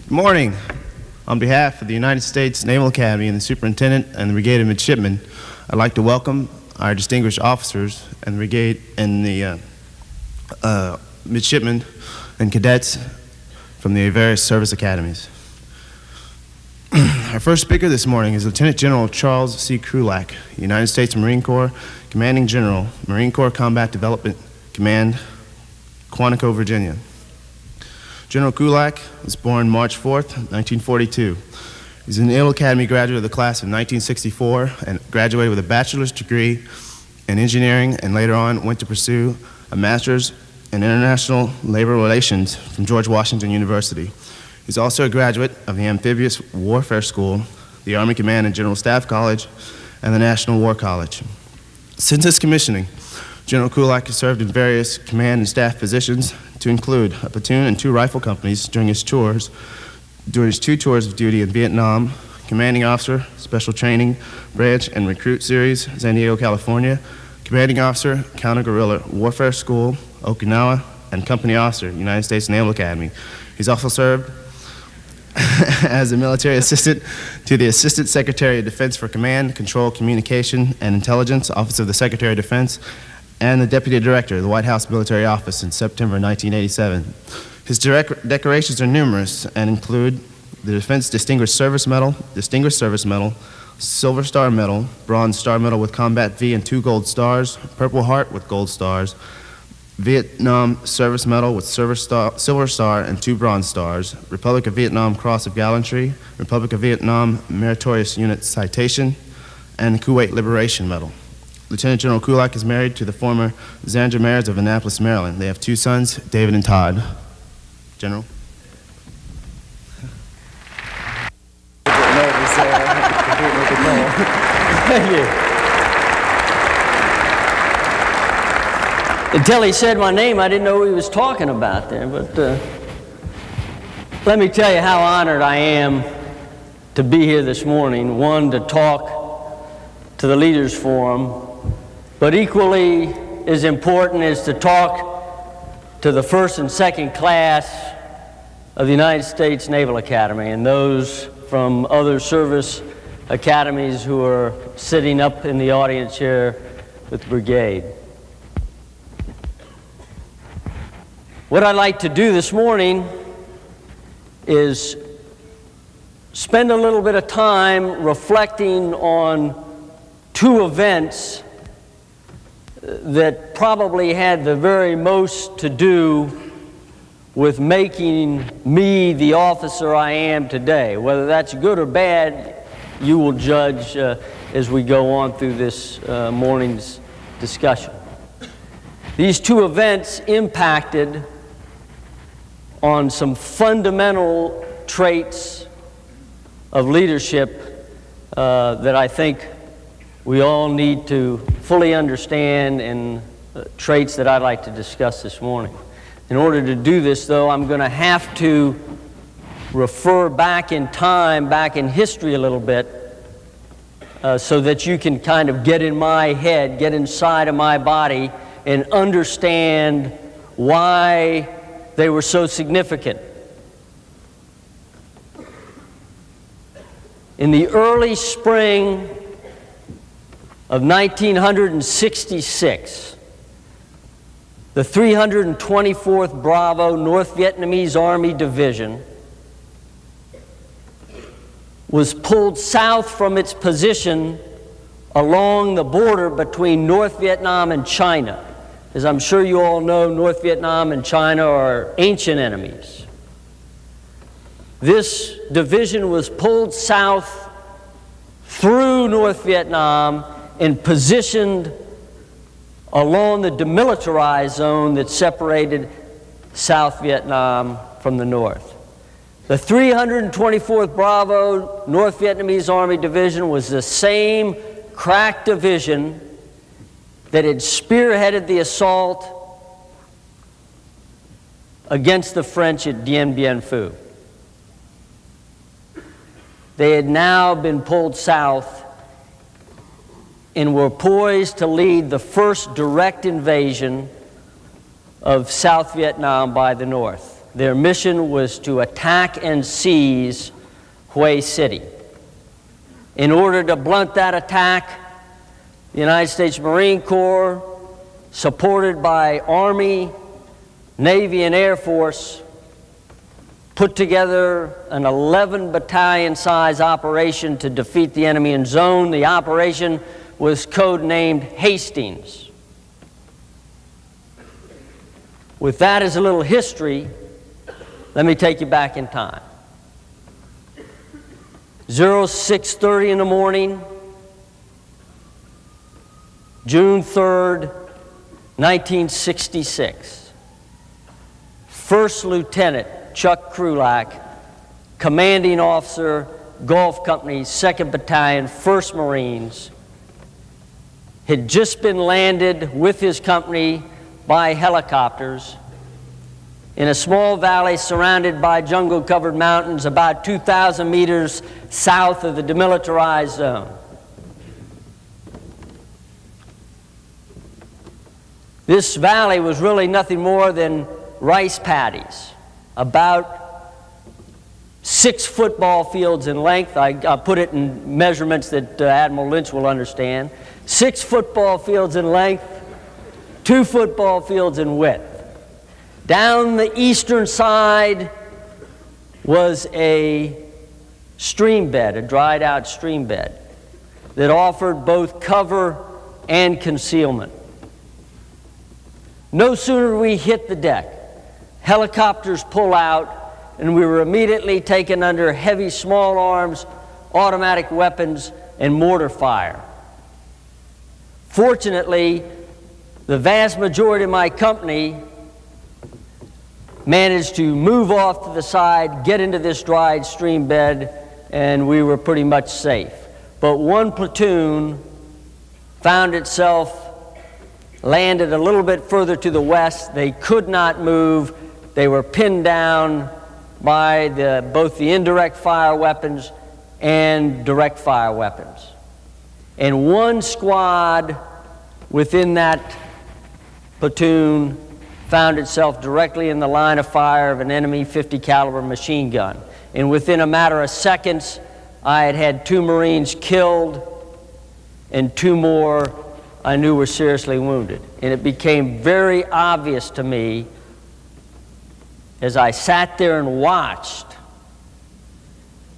Good morning. On behalf of the United States Naval Academy and the Superintendent and the Brigade of Midshipmen, I'd like to welcome our distinguished officers and the Brigade and the midshipmen and cadets from the various service academies. Our first speaker this morning is Lieutenant General Charles C. Krulak, United States Marine Corps Commanding General, Marine Corps Combat Development Command, Quantico, Virginia. General Krulak was born March 4th, 1942. He's an Naval Academy graduate of the class of 1964 and graduated with a bachelor's degree in engineering, and later on went to pursue a master's in international labor relations from George Washington University. He's also a graduate of the Amphibious Warfare School, the Army Command and General Staff College, and the National War College. Since his commissioning, General Krulak has served in various command and staff positions, to include a platoon and 2 rifle companies during his 2 tours of duty in Vietnam, commanding officer, special training, branch and recruit series, San Diego, California, commanding officer, counter-guerrilla warfare school, Okinawa, and company officer, United States Naval Academy. He's also served as a military assistant to the Assistant Secretary of Defense for Command, Control, Communication, and Intelligence, Office of the Secretary of Defense, and the Deputy Director of the White House Military Office in September 1987. His decorations are numerous and include the Defense Distinguished Service Medal, Silver Star Medal, Bronze Star Medal with Combat V and 2 gold stars, Purple Heart with gold stars, Vietnam Service Medal with Silver Star and 2 bronze stars, Republic of Vietnam Cross of Gallantry, Republic of Vietnam Meritorious Unit Citation, and Kuwait Liberation Medal. Lieutenant General Krulak is married to the former Zandra Mayors of Annapolis, Maryland. They have 2 sons, David and Todd. General. Thank you. Until he said my name, I didn't know who he was talking about there. But let me tell you how honored I am to be here this morning. One, to talk to the Leaders Forum, but equally as important is to talk to the first and second class of the United States Naval Academy and those from other service academies who are sitting up in the audience here with the brigade. What I'd like to do this morning is spend a little bit of time reflecting on 2 events that probably had the very most to do with making me the officer I am today. Whether that's good or bad, you will judge as we go on through this morning's discussion. These 2 events impacted on some fundamental traits of leadership that I think we all need to fully understand, and traits that I'd like to discuss this morning. In order to do this, though, I'm going to have to refer back in time, back in history a little bit, so that you can kind of get in my head, get inside of my body, and understand why they were so significant. In the early spring of 1966, the 324th Bravo North Vietnamese Army Division was pulled south from its position along the border between North Vietnam and China. As I'm sure you all know, North Vietnam and China are ancient enemies. This division was pulled south through North Vietnam and positioned along the demilitarized zone that separated South Vietnam from the north. The 324th Bravo North Vietnamese Army Division was the same crack division that had spearheaded the assault against the French at Dien Bien Phu. They had now been pulled south and were poised to lead the first direct invasion of South Vietnam by the North. Their mission was to attack and seize Hue City. In order to blunt that attack, the United States Marine Corps, supported by Army, Navy, and Air Force, put together an 11-battalion-size operation to defeat the enemy in zone. The operation was codenamed Hastings. With that as a little history, let me take you back in time. 06:30 in the morning, June 3rd, 1966. First Lieutenant Chuck Krulak, commanding officer, Gulf Company, 2nd Battalion, 1st Marines, had just been landed with his company by helicopters in a small valley surrounded by jungle-covered mountains about 2,000 meters south of the demilitarized zone. This valley was really nothing more than rice paddies, about 6 football fields in length. I put it in measurements that Admiral Lynch will understand. 6 football fields in length, 2 football fields in width. Down the eastern side was a stream bed, a dried out stream bed that offered both cover and concealment. No sooner did we hit the deck, helicopters pull out, and we were immediately taken under heavy small arms, automatic weapons, and mortar fire. Fortunately, the vast majority of my company managed to move off to the side, get into this dried stream bed, and we were pretty much safe. But one platoon found itself landed a little bit further to the west. They could not move. They were pinned down by both the indirect fire weapons and direct fire weapons. And one squad within that platoon found itself directly in the line of fire of an enemy .50 caliber machine gun. And within a matter of seconds, I had had 2 Marines killed and 2 more I knew were seriously wounded. And it became very obvious to me as I sat there and watched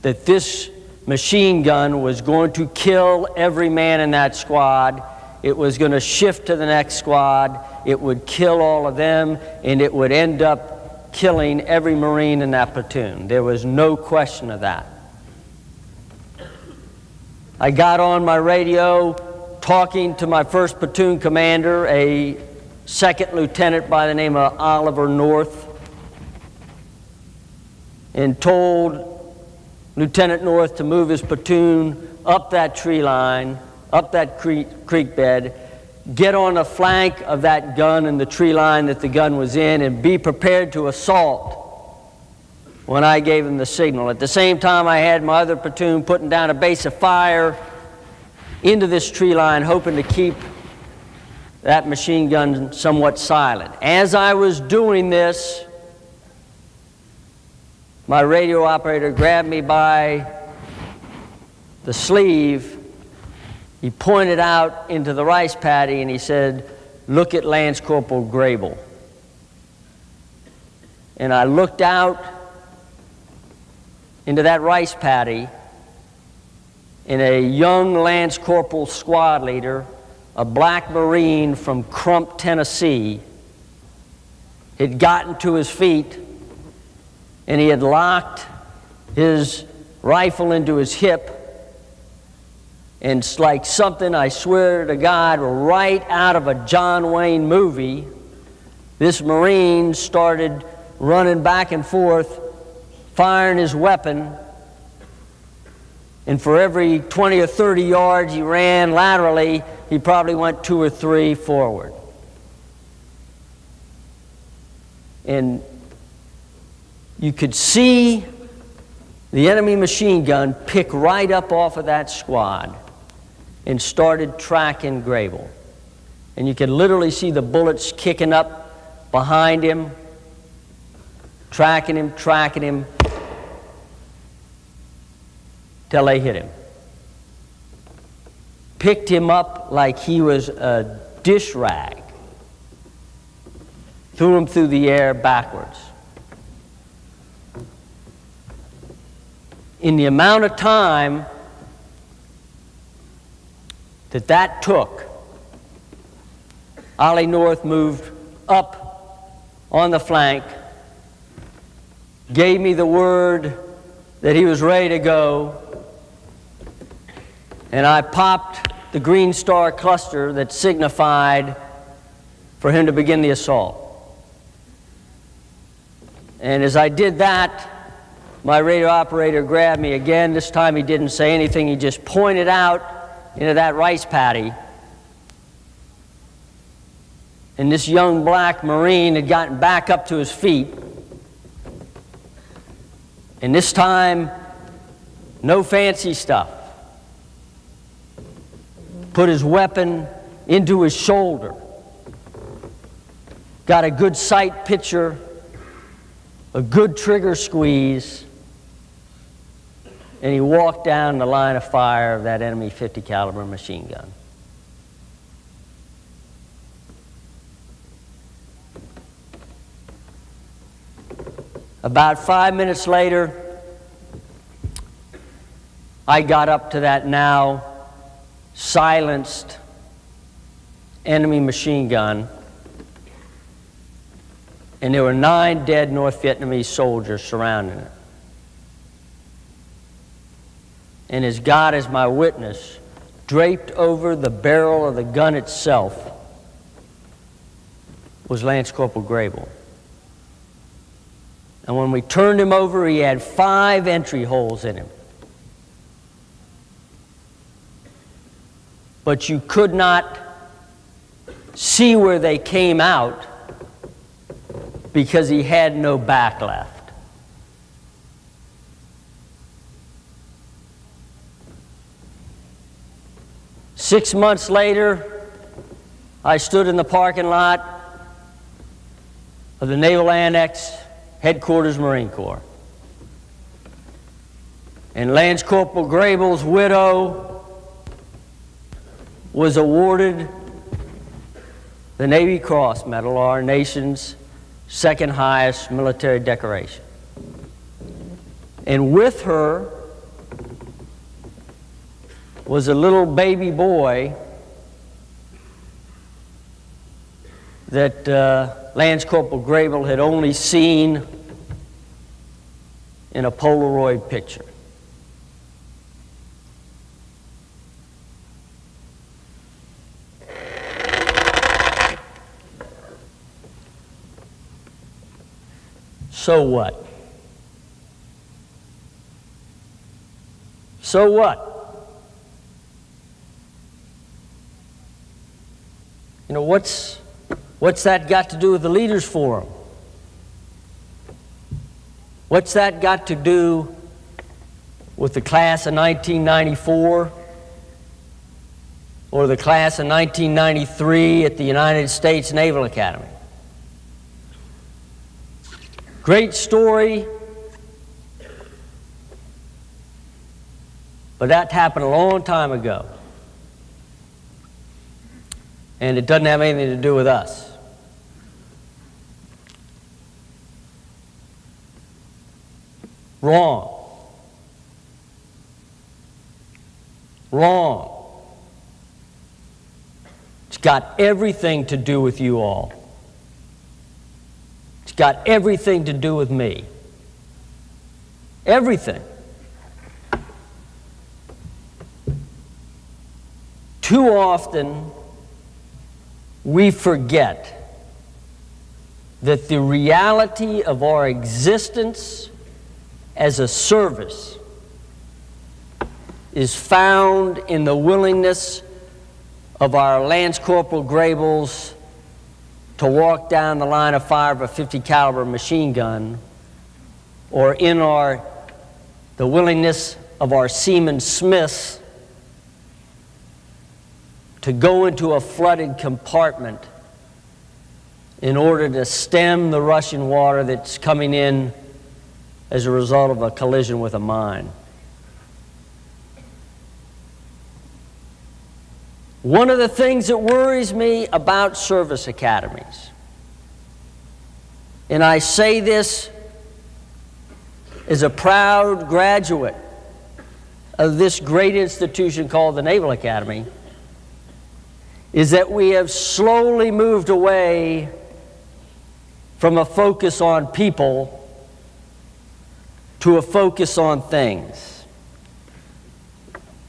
that this machine gun was going to kill every man in that squad. It was going to shift to the next squad. It would kill all of them, and it would end up killing every Marine in that platoon. There was no question of that. I got on my radio talking to my 1st platoon commander, a 2nd lieutenant by the name of Oliver North, and told Lieutenant North to move his platoon up that tree line, up that creek bed, get on the flank of that gun and the tree line that the gun was in, and be prepared to assault when I gave him the signal. At the same time, I had my other platoon putting down a base of fire into this tree line, hoping to keep that machine gun somewhat silent. As I was doing this, my radio operator grabbed me by the sleeve. He pointed out into the rice paddy and he said, "Look at Lance Corporal Grable." And I looked out into that rice paddy, and a young Lance Corporal squad leader, a black Marine from Crump, Tennessee, had gotten to his feet, and he had locked his rifle into his hip. And it's like something, I swear to God, right out of a John Wayne movie. This Marine started running back and forth, firing his weapon. And for every 20 or 30 yards he ran laterally, he probably went 2 or 3 forward. And you could see the enemy machine gun pick right up off of that squad and started tracking Grable. And you could literally see the bullets kicking up behind him. tracking him, till they hit him. Picked him up like he was a dish rag, threw him through the air backwards. In the amount of time that took, Ollie North moved up on the flank, gave me the word that he was ready to go, and I popped the green star cluster that signified for him to begin the assault. And as I did that, my radio operator grabbed me again. This time he didn't say anything. He just pointed out into that rice paddy. And this young black Marine had gotten back up to his feet. And this time, no fancy stuff. Put his weapon into his shoulder. Got a good sight picture, a good trigger squeeze, and he walked down the line of fire of that enemy 50 caliber machine gun. About 5 minutes later, I got up to that now silenced enemy machine gun, and there were 9 dead North Vietnamese soldiers surrounding it. And as God is my witness, draped over the barrel of the gun itself was Lance Corporal Grable. And when we turned him over, he had 5 entry holes in him. But you could not see where they came out because he had no back left. Six months later, I stood in the parking lot of the Naval Annex, Headquarters, Marine Corps. And Lance Corporal Grable's widow was awarded the Navy Cross Medal, our nation's second highest military decoration. And with her was a little baby boy that Lance Corporal Grable had only seen in a Polaroid picture. So what? So what? You know, what's that got to do with the Leaders Forum? What's that got to do with the class of 1994 or the class of 1993 at the United States Naval Academy? Great story, but that happened a long time ago. And it doesn't have anything to do with us. Wrong. Wrong. It's got everything to do with you all. It's got everything to do with me. Everything. Too often, we forget that the reality of our existence as a service is found in the willingness of our Lance Corporal Grables to walk down the line of fire of a 50 caliber machine gun, or in the willingness of our Seaman Smiths to go into a flooded compartment in order to stem the rushing water that's coming in as a result of a collision with a mine. One of the things that worries me about service academies, and I say this as a proud graduate of this great institution called the Naval Academy, is that we have slowly moved away from a focus on people to a focus on things.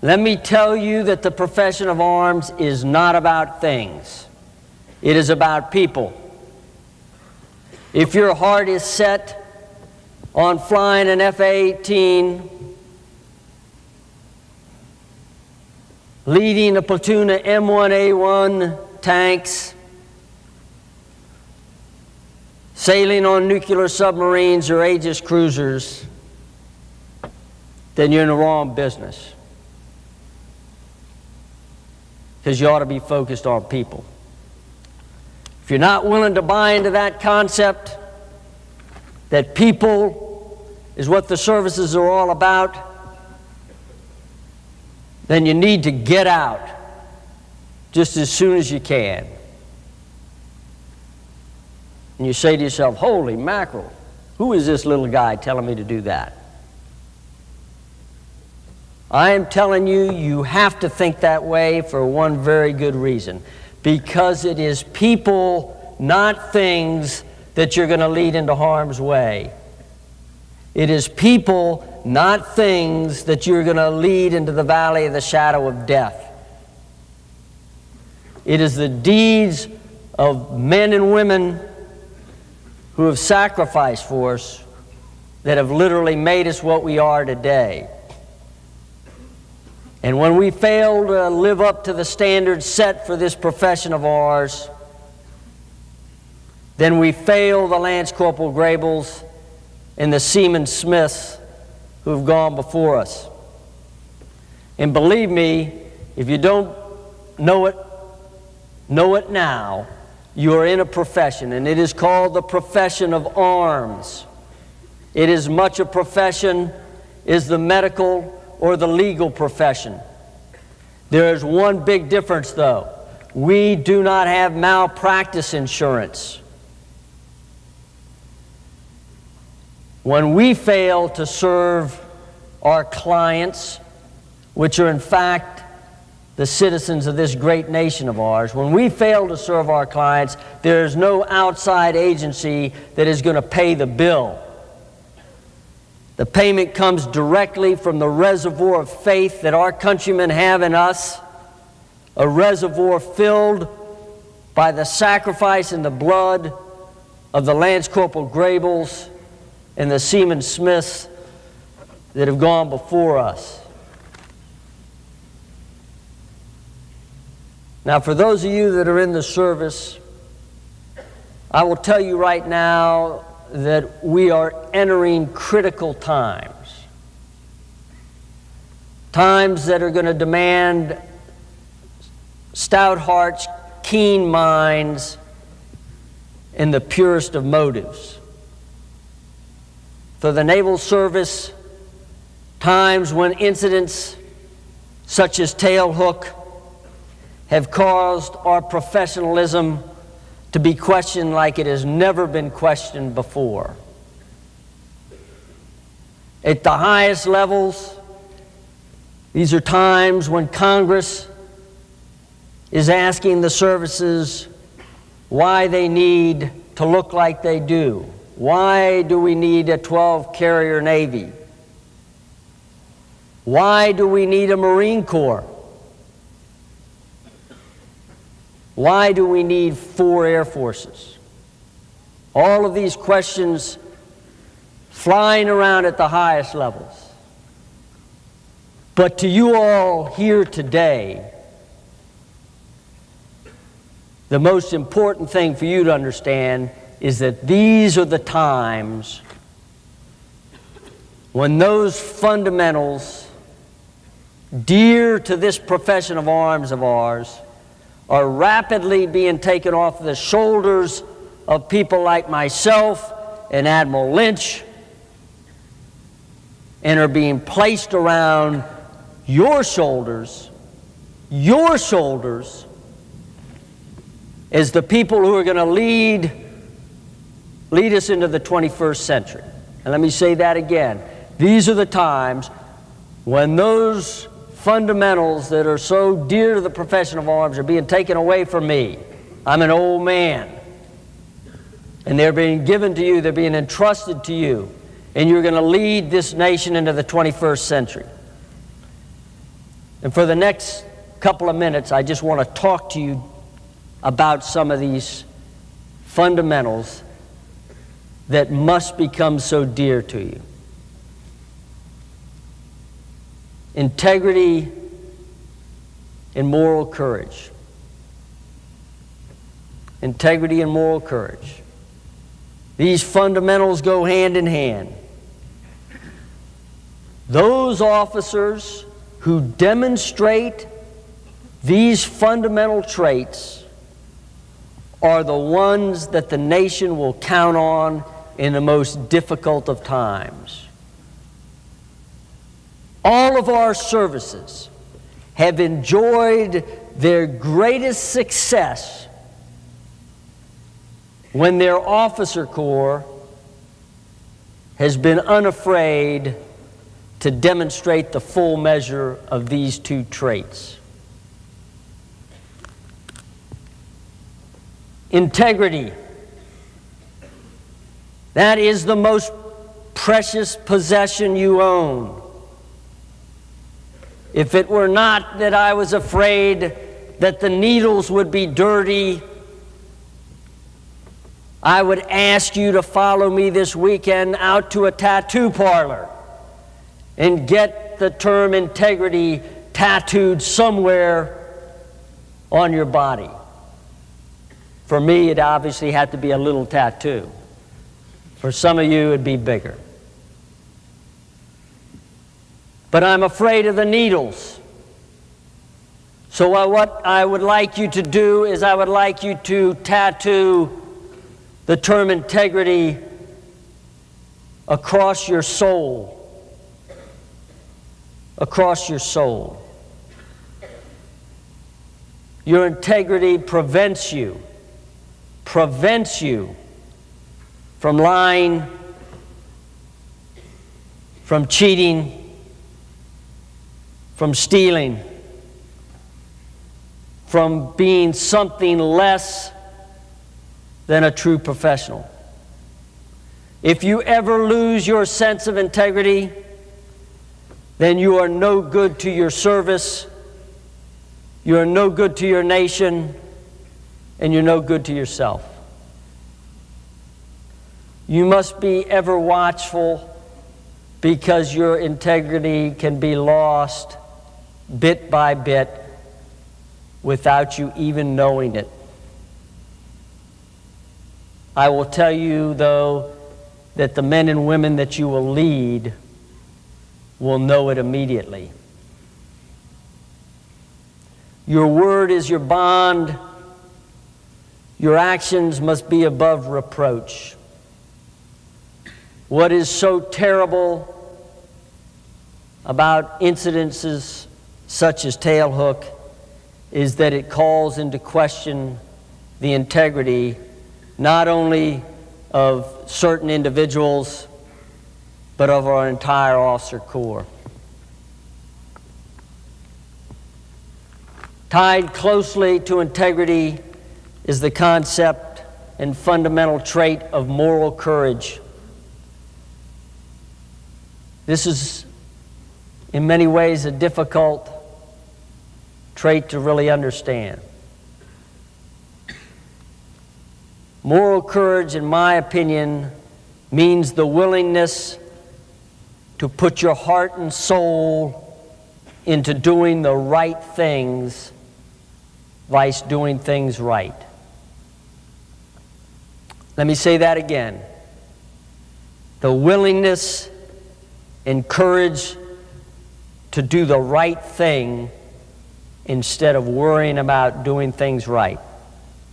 Let me tell you that the profession of arms is not about things. It is about people. If your heart is set on flying an F-18, leading a platoon of M1A1 tanks, sailing on nuclear submarines or Aegis cruisers, then you're in the wrong business. Because you ought to be focused on people. If you're not willing to buy into that concept, that people is what the services are all about, then you need to get out just as soon as you can. And you say to yourself, holy mackerel, who is this little guy telling me to do that? I am telling you, you have to think that way for one very good reason. Because it is people, not things, that you're going to lead into harm's way. It is people, not things, that you're going to lead into the valley of the shadow of death. It is the deeds of men and women who have sacrificed for us that have literally made us what we are today. And when we fail to live up to the standards set for this profession of ours, then we fail the Lance Corporal Grabels and the Seaman Smiths who have gone before us. And believe me, if you don't know it now, you are in a profession, and it is called the profession of arms. It is much a profession as the medical or the legal profession. There is one big difference, though. We do not have malpractice insurance. When we fail to serve our clients, which are in fact the citizens of this great nation of ours, when we fail to serve our clients, there is no outside agency that is going to pay the bill. The payment comes directly from the reservoir of faith that our countrymen have in us, a reservoir filled by the sacrifice and the blood of the Lance Corporal Grabels and the Seaman Smiths that have gone before us. Now, for those of you that are in the service, I will tell you right now that we are entering critical times. Times that are going to demand stout hearts, keen minds, and the purest of motives. For the naval service, times when incidents such as tailhook have caused our professionalism to be questioned like it has never been questioned before. At the highest levels, these are times when Congress is asking the services why they need to look like they do. Why do we need a 12-carrier Navy? Why do we need a Marine Corps? Why do we need 4 Air Forces? All of these questions flying around at the highest levels. But to you all here today, the most important thing for you to understand is that these are the times when those fundamentals dear to this profession of arms of ours are rapidly being taken off the shoulders of people like myself and Admiral Lynch, and are being placed around your shoulders as the people who are going to lead us into the 21st century. And let me say that again. These are the times when those fundamentals that are so dear to the profession of arms are being taken away from me. I'm an old man. And they're being given to you, they're being entrusted to you, and you're going to lead this nation into the 21st century. And for the next couple of minutes, I just want to talk to you about some of these fundamentals that must become so dear to you. Integrity and moral courage. Integrity and moral courage. These fundamentals go hand in hand. Those officers who demonstrate these fundamental traits are the ones that the nation will count on in the most difficult of times. All of our services have enjoyed their greatest success when their officer corps has been unafraid to demonstrate the full measure of these two traits. Integrity. That is the most precious possession you own. If it were not that I was afraid that the needles would be dirty, I would ask you to follow me this weekend out to a tattoo parlor and get the term integrity tattooed somewhere on your body. For me, it obviously had to be a little tattoo. For some of you, it'd be bigger. But I'm afraid of the needles. So what I would like you to do is I would like you to tattoo the term integrity across your soul. Across your soul. Your integrity prevents you from lying, from cheating, from stealing, from being something less than a true professional. If you ever lose your sense of integrity, then you are no good to your service, you are no good to your nation, and you're no good to yourself. You must be ever watchful, because your integrity can be lost bit by bit without you even knowing it. I will tell you, though, that the men and women that you will lead will know it immediately. Your word is your bond. Your actions must be above reproach. What is so terrible about incidences such as Tailhook is that it calls into question the integrity not only of certain individuals, but of our entire officer corps. Tied closely to integrity is the concept and fundamental trait of moral courage. This is, in many ways, a difficult trait to really understand. Moral courage, in my opinion, means the willingness to put your heart and soul into doing the right things, vice doing things right. Let me say that again. The willingness and courage to do the right thing instead of worrying about doing things right.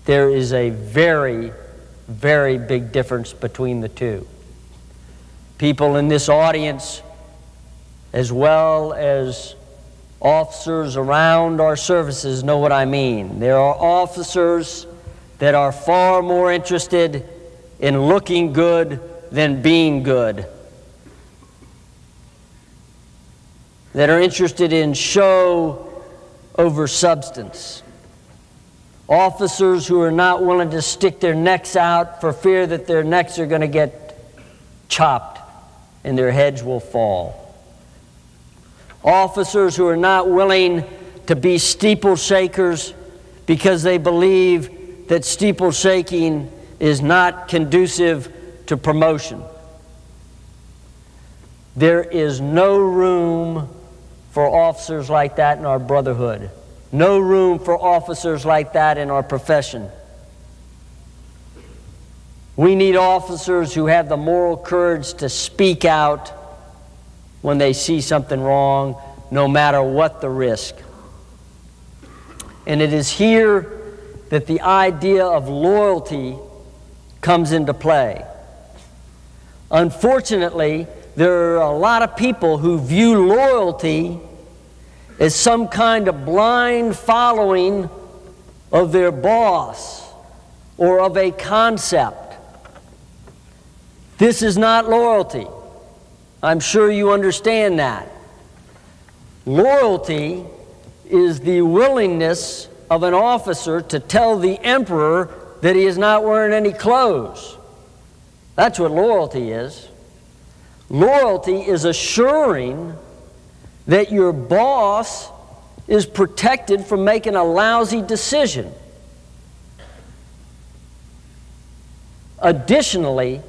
There is a very very big difference between the two. People in this audience, as well as officers around our services, know what I mean. There are officers that are far more interested in looking good than being good, that are interested in show over substance. Officers who are not willing to stick their necks out for fear that their necks are going to get chopped and their heads will fall. Officers who are not willing to be steeple shakers because they believe that steeple shaking is not conducive to promotion. There is no room for officers like that in our brotherhood. No room for officers like that in our profession. We need officers who have the moral courage to speak out when they see something wrong, no matter what the risk. And it is here that the idea of loyalty comes into play. Unfortunately, there are a lot of people who view loyalty as some kind of blind following of their boss or of a concept. This is not loyalty. I'm sure you understand that. Loyalty is the willingness of an officer to tell the emperor that he is not wearing any clothes. That's what loyalty is. Loyalty is assuring that your boss is protected from making a lousy decision. Additionally,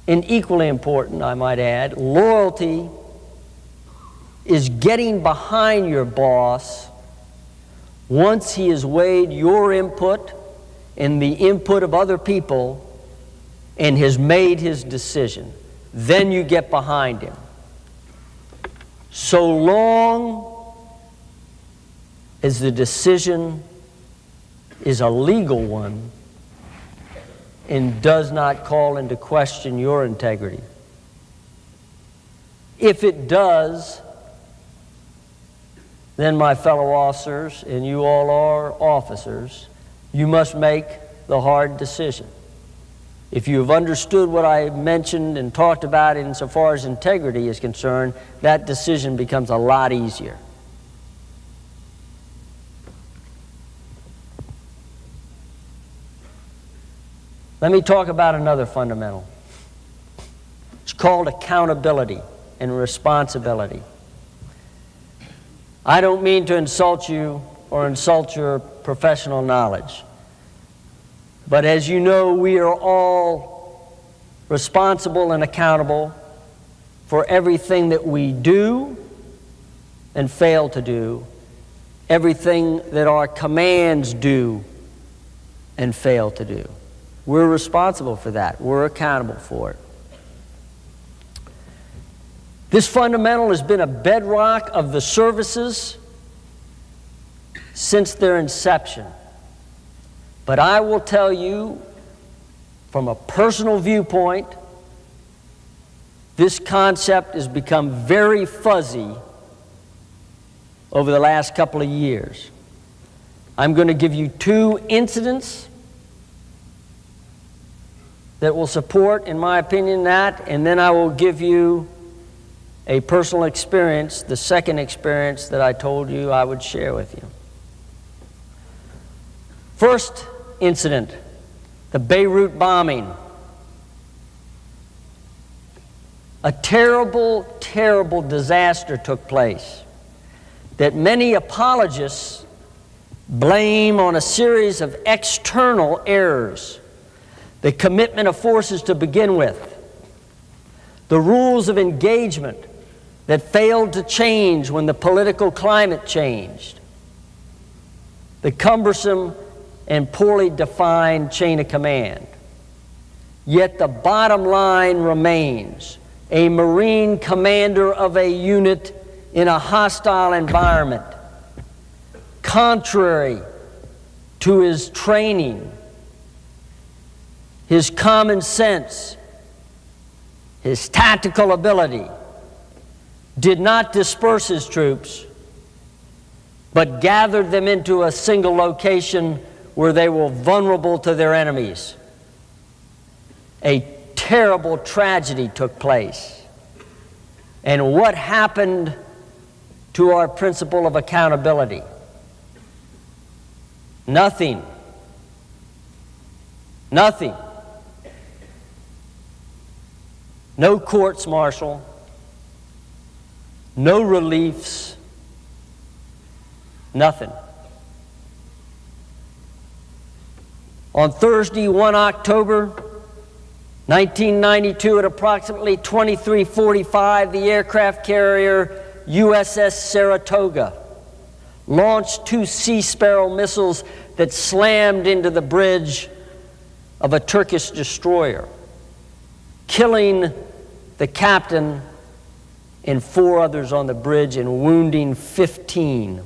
and equally important, I might add, loyalty is getting behind your boss once he has weighed your input and the input of other people and has made his decision. Then you get behind him. So long as the decision is a legal one and does not call into question your integrity. If it does, then my fellow officers, and you all are officers, you must make the hard decision. If you have understood what I mentioned and talked about insofar as integrity is concerned, that decision becomes a lot easier. Let me talk about another fundamental. It's called accountability and responsibility. I don't mean to insult you or insult your professional knowledge. But as you know, we are all responsible and accountable for everything that we do and fail to do, everything that our commands do and fail to do. We're responsible for that. We're accountable for it. This fundamental has been a bedrock of the services since their inception. But I will tell you, from a personal viewpoint, this concept has become very fuzzy over the last couple of years. I'm going to give you two incidents that will support, in my opinion, that, and then I will give you a personal experience, the second experience that I told you I would share with you. First incident, the Beirut bombing. A terrible, terrible disaster took place that many apologists blame on a series of external errors. The commitment of forces to begin with, the rules of engagement that failed to change when the political climate changed, the cumbersome and poorly defined chain of command. Yet the bottom line remains: a Marine commander of a unit in a hostile environment, contrary to his training, his common sense, his tactical ability, did not disperse his troops, but gathered them into a single location where they were vulnerable to their enemies. A terrible tragedy took place. And what happened to our principle of accountability? Nothing. Nothing. No courts martial, no reliefs, nothing. On Thursday, 1 October 1992, at approximately 23:45, the aircraft carrier USS Saratoga launched 2 Sea Sparrow missiles that slammed into the bridge of a Turkish destroyer, killing the captain and 4 others on the bridge and wounding 15.